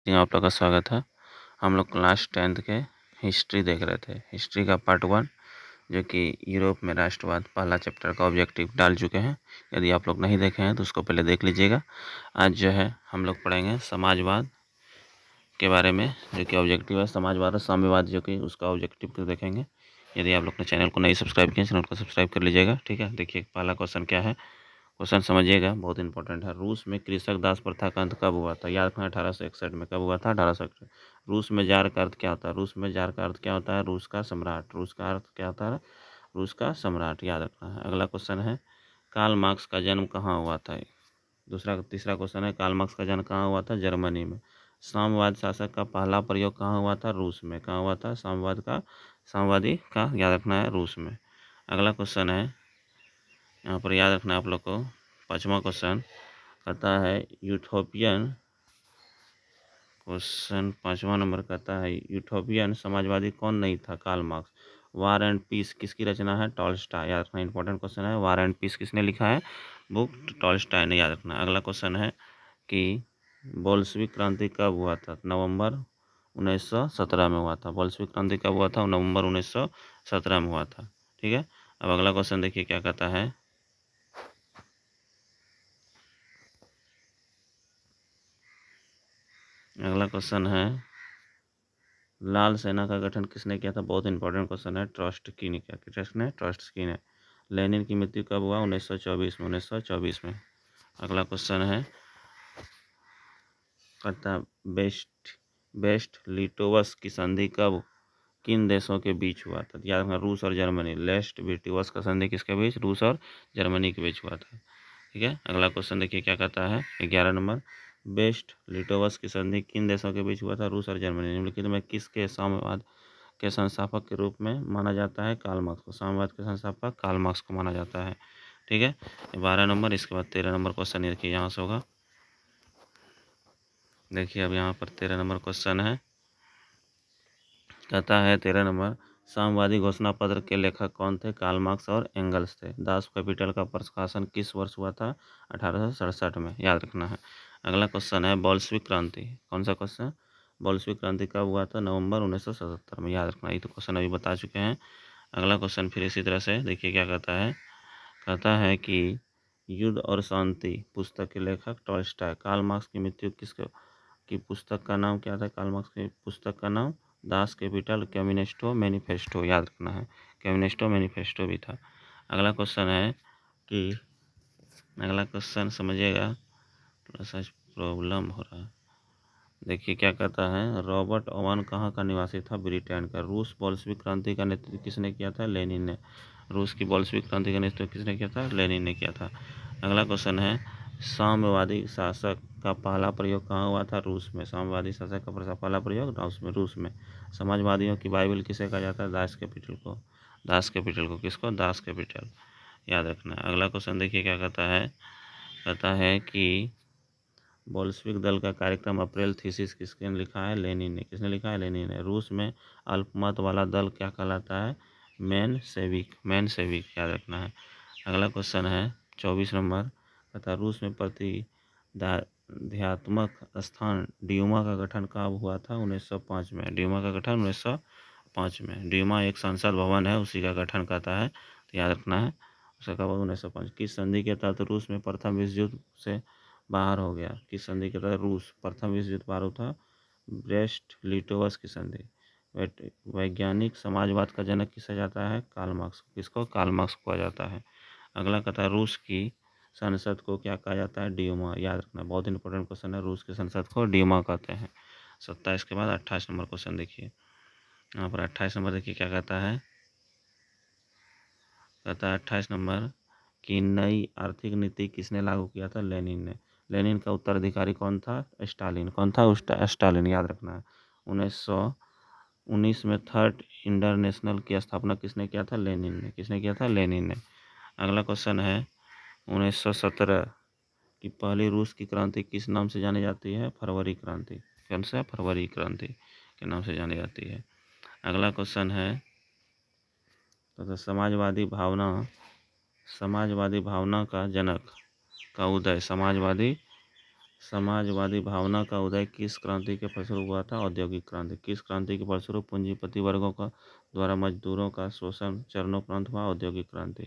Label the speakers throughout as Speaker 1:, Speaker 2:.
Speaker 1: में आप लोग का स्वागत है। हम लोग क्लास 10th के हिस्ट्री देख रहे थे। हिस्ट्री का पार्ट 1 जो कि यूरोप में राष्ट्रवाद पहला चैप्टर का ऑब्जेक्टिव डाल चुके हैं। यदि आप लोग नहीं देखे हैं तो उसको पहले देख लीजिएगा। आज जो है हम लोग पढ़ेंगे समाजवाद के बारे में, जो कि ऑब्जेक्टिव है। समाजवाद और साम्यवाद जो कि उसका ऑब्जेक्टिव को देखेंगे। यदि आप लोग ने चैनल को नहीं सब्सक्राइब किया, चैनल को सब्सक्राइब कर लीजिएगा। ठीक है, देखिए पहला क्वेश्चन क्या है। क्वेश्चन समझिएगा, बहुत इंपॉर्टेंट है। रूस में कृषक दास प्रथा का अंत कब हुआ था? याद रखना, 1861 में। कब हुआ था? 1861। रूस में जार का अर्थ क्या होता है? रूस में जार का अर्थ क्या होता है? रूस का सम्राट। रूस का अर्थ क्या होता है? रूस का सम्राट, याद रखना है। अगला क्वेश्चन है, कार्ल मार्क्स का जन्म कहाँ हुआ था? तीसरा क्वेश्चन है, कार्ल मार्क्स का जन्म कहाँ हुआ था? जर्मनी में। साम्यवाद शासक का पहला प्रयोग कहाँ हुआ था? रूस में। कहाँ हुआ था? साम्यवादी का याद रखना है, रूस में। अगला क्वेश्चन है, यहाँ पर याद रखना है आप लोग को। 5वां क्वेश्चन कहता है यूटोपियन, क्वेश्चन 5वां नंबर कहता है यूटोपियन समाजवादी कौन नहीं था? Karl Marx. War and peace किसकी रचना है? टॉल्स्टॉय। याद रखना, इंपॉर्टेंट क्वेश्चन है। वार एंड पीस किसने लिखा है? बुक टॉल्स्टॉय ने, याद रखना। अगला क्वेश्चन है कि बोल्शेविक क्रांति कब हुआ था? नवंबर 1917 में हुआ था। बोल्शेविक क्रांति कब हुआ था? नवंबर 1917 में हुआ था। ठीक है, अब अगला क्वेश्चन देखिए क्या कहता है। अगला क्वेश्चन है, लाल सेना का गठन किसने किया था? बहुत इंपॉर्टेंट क्वेश्चन है। ट्रॉट्स्की ने किया। किसने? ट्रॉट्स्की ने। लेनिन की मृत्यु कब हुआ? 1924 में। 1924 में। अगला क्वेश्चन है, कहता बेस्ट लिटोवस की संधि कब किन देशों के बीच हुआ था? याद रखना, रूस और जर्मनी। लेस्ट लिटोवस का संधि किसके बीच? रूस और जर्मनी के बीच हुआ था। ठीक है, अगला क्वेश्चन देखिए क्या कहता है। 11 नंबर, बेस्ट लिटोवस की संधि किन देशों के बीच हुआ था? रूस और जर्मनी। निम्नलिखित में किसके साम्यवाद के संस्थापक के रूप में माना जाता है? कार्ल मार्क्स को। साम्यवाद के संस्थापक कार्ल मार्क्स को माना जाता है। ठीक है, 12 नंबर। इसके बाद 13 नंबर क्वेश्चन देखिए यहाँ से होगा। देखिए अब यहाँ पर 13 नंबर क्वेश्चन है, कहता है 13 नंबर, साम्यवादी घोषणा पत्र के लेखक कौन थे? कार्ल मार्क्स और एंगल्स थे। दास कैपिटल का प्रकाशन किस वर्ष हुआ था? 1867 में, याद रखना है। अगला क्वेश्चन है, बोल्शेविक क्रांति। कौन सा क्वेश्चन? बोल्शेविक क्रांति कब हुआ था? नवंबर 1977 में, याद रखना। ये तो क्वेश्चन अभी बता चुके हैं। अगला क्वेश्चन फिर इसी तरह से देखिए क्या कहता है। कहता है कि युद्ध और शांति पुस्तक के लेखक टॉल्स्टॉय। कार्ल मार्क्स की मृत्यु की पुस्तक का नाम क्या था? कार्ल मार्क्स की पुस्तक का नाम दास कैपिटल कम्युनिस्टो मैनिफेस्टो, याद रखना है। कम्युनिस्टो मैनिफेस्टो भी था। अगला क्वेश्चन है कि अगला क्वेश्चन समझिएगा, थोड़ा सा प्रॉब्लम हो रहा है। देखिए क्या कहता है, रॉबर्ट ओवन कहाँ का निवासी था? ब्रिटेन का। रूस बोल्शेविक क्रांति का नेतृत्व किसने किया था? लेनिन ने। रूस की बोल्शेविक क्रांति का नेतृत्व किसने किया था? लेनिन ने किया था। अगला क्वेश्चन है, साम्यवादी शासक का पहला प्रयोग कहाँ हुआ था? रूस में। साम्यवादी शासक का पहला प्रयोग रूस में। समाजवादियों की बाइबल किसे कहा जाता है? दास कैपिटल को। दास कैपिटल को। किसको? दास कैपिटल, याद रखना है। अगला क्वेश्चन देखिए क्या कहता है। कहता है कि बोल्शेविक दल का कार्यक्रम अप्रैल थीसिस किसने लिखा है? लेनिन ने। किसने लिखा है? लेनिन ने। रूस में अल्पमत वाला दल क्या कहलाता है? मेनसेविक। मेनसेविक, याद रखना है। अगला क्वेश्चन है 24 नंबर, तथा रूस में प्रतिध्यात्मक स्थान ड्यूमा का गठन कब हुआ था? 1905 में। ड्यूमा का गठन 1905 में। ड्यूमा एक संसद भवन है, उसी का गठन कहता है, तो याद रखना है। उसका कब? 1905। किस संधि के तहत रूस में प्रथम विश्व युद्ध से बाहर हो गया? किस संधि के तहत रूस प्रथम विश्व युद्ध बाहर था? ब्रेस्ट लिटोवस की संधि। वैज्ञानिक समाजवाद का जनक किसा जाता है? Karl Marx. किसको? कार्ल मार्क्स को कहा जाता है। अगला कहता है, रूस की संसद को क्या कहा जाता है? ड्यूमा, याद रखना, बहुत इंपॉर्टेंट क्वेश्चन है। रूस की संसद को ड्यूमा कहते हैं। 27 के बाद 28 नंबर क्वेश्चन देखिए। यहाँ पर 28 नंबर देखिए क्या कहता है। कहता है 28 नंबर की नई आर्थिक नीति किसने लागू किया था? लेनिन ने। लेनिन का उत्तराधिकारी कौन था? स्टालिन। कौन था? स्टालिन, याद रखना है। 1919 में थर्ड इंटरनेशनल की स्थापना किसने किया था? लेनिन ने। किसने किया था? लेनिन ने। अगला क्वेश्चन है, 1917 की पहली रूस की क्रांति किस नाम से जानी जाती है? फरवरी क्रांति। कौन सा? फरवरी क्रांति के नाम से जानी जाती है। अगला क्वेश्चन है, तो समाजवादी भावना का जनक का उदय। समाजवादी समाजवादी भावना का उदय किस क्रांति के फलस्वरूप हुआ था? औद्योगिक क्रांति। किस क्रांति के फलस्वरूप पूंजीपति वर्गों का द्वारा मजदूरों का शोषण चरणोपरांत हुआ? औद्योगिक क्रांति।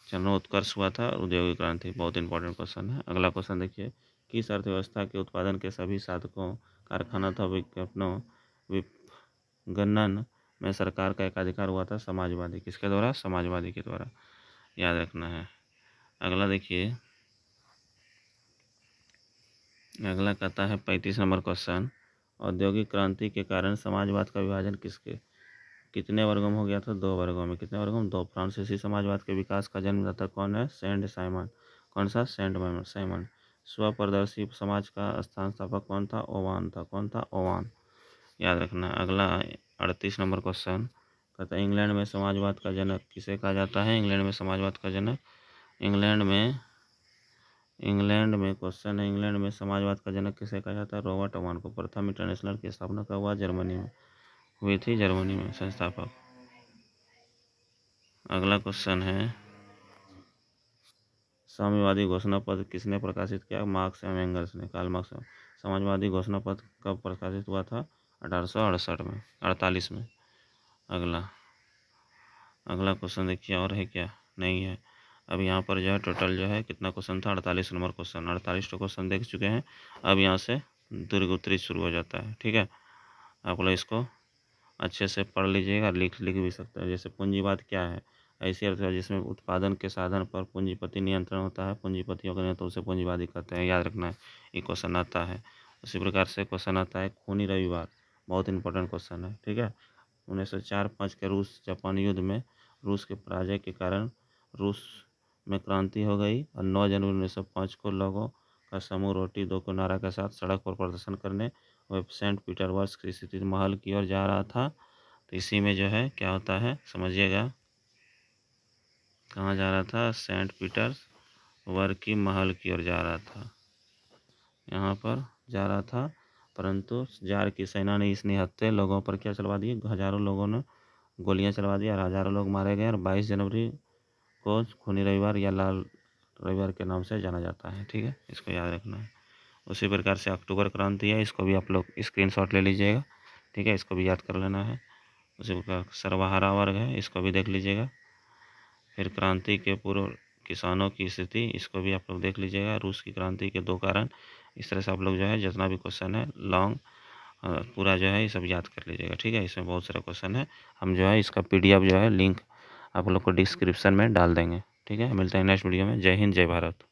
Speaker 1: चरणोत्कर्ष हुआ था औद्योगिक क्रांति। बहुत इंपॉर्टेंट क्वेश्चन है। अगला क्वेश्चन देखिए, किस अर्थव्यवस्था के उत्पादन के सभी साधकों कारखाना था विज्ञापनों विपणन में सरकार का एकाधिकार हुआ था? समाजवादी। किसके द्वारा? समाजवादी के द्वारा, याद रखना है। अगला देखिए, अगला कहता है 35 नंबर क्वेश्चन, औद्योगिक क्रांति के कारण समाजवाद का विभाजन कितने वर्गों में हो गया था? 2 वर्गों में। कितने वर्गों में? 2। फ्रांसीसी समाजवाद के विकास का जन्मदाता कौन है? Saint Simon. कौन सा? Saint Simon. स्वप्रदर्शी समाज का स्थापक कौन था? ओवान था। कौन था? ओवान, याद रखना। अगला 38 नंबर क्वेश्चन कहता है, इंग्लैंड में समाजवाद का जनक किसे कहा जाता है? इंग्लैंड में समाजवाद का जनक, इंग्लैंड में क्वेश्चन है, इंग्लैंड में समाजवाद का जनक किसे कहा जाता है? रॉबर्ट ओवान को। प्रथम इंटरनेशनल की स्थापना कब हुआ? जर्मनी में हुई थी, जर्मनी में संस्थापक। अगला क्वेश्चन है, साम्यवादी घोषणा पत्र किसने प्रकाशित किया? मार्क्स एवं एंगल्स ने, कार्ल मार्क्स। समाजवादी घोषणा पत्र कब प्रकाशित हुआ था? 1868 में, 48 में। अगला क्वेश्चन देखिए, और है क्या? नहीं है। अब यहाँ पर जो है टोटल जो है कितना क्वेश्चन था? 48 नंबर क्वेश्चन। 48 क्वेश्चन देख चुके हैं। अब यहाँ से दीर्घ उत्तरी शुरू हो जाता है। ठीक है, आप लोग इसको अच्छे से पढ़ लीजिएगा, लिख भी सकते हैं। जैसे पूंजीवाद क्या है? ऐसी अर्थव्यवस्था जिसमें उत्पादन के साधन पर पूंजीपति नियंत्रण होता है, पूंजीपतियों का नियंत्रण, उसे पूंजीवादी कहते हैं, याद रखना है। ये क्वेश्चन आता है। उसी प्रकार से क्वेश्चन आता है खूनी रविवार, बहुत इंपॉर्टेंट क्वेश्चन है। ठीक है, 1904-5 के रूस जापान युद्ध में रूस के पराजय के कारण रूस में क्रांति हो गई और 9 जनवरी 1905 को लोगों का समूह रोटी दो को नारा के साथ सड़क पर प्रदर्शन करने वह सेंट पीटर्सबर्ग की स्थित महल की ओर जा रहा था। तो इसी में जो है क्या होता है समझिएगा, कहाँ जा रहा था? सेंट पीटर्सबर्ग की महल की ओर जा रहा था, यहाँ पर जा रहा था। परंतु जार की सेना ने इस निहत्थे लोगों पर क्या चलवा दिए? हजारों लोगों ने गोलियां चलवा दी और हजारों लोग मारे गए। और 22 जनवरी को खूनी रविवार या लाल रविवार के नाम से जाना जाता है। ठीक है, इसको याद रखना है। उसी प्रकार से अक्टूबर क्रांति है, इसको भी आप लोग स्क्रीनशॉट ले लीजिएगा। ठीक है, इसको भी याद कर लेना है। उसी प्रकार सर्वहारा वर्ग है, इसको भी देख लीजिएगा। फिर क्रांति के पूर्व किसानों की स्थिति, इसको भी आप लोग देख लीजिएगा। रूस की क्रांति के 2 कारण। इस तरह से आप लोग जो है जितना भी क्वेश्चन है लॉन्ग पूरा जो है ये सब याद कर लीजिएगा। ठीक है, इसमें बहुत सारा क्वेश्चन है। हम जो है इसका PDF जो है लिंक आप लोग को डिस्क्रिप्शन में डाल देंगे। ठीक है, मिलते हैं नेक्स्ट वीडियो में। जय हिंद, जय भारत।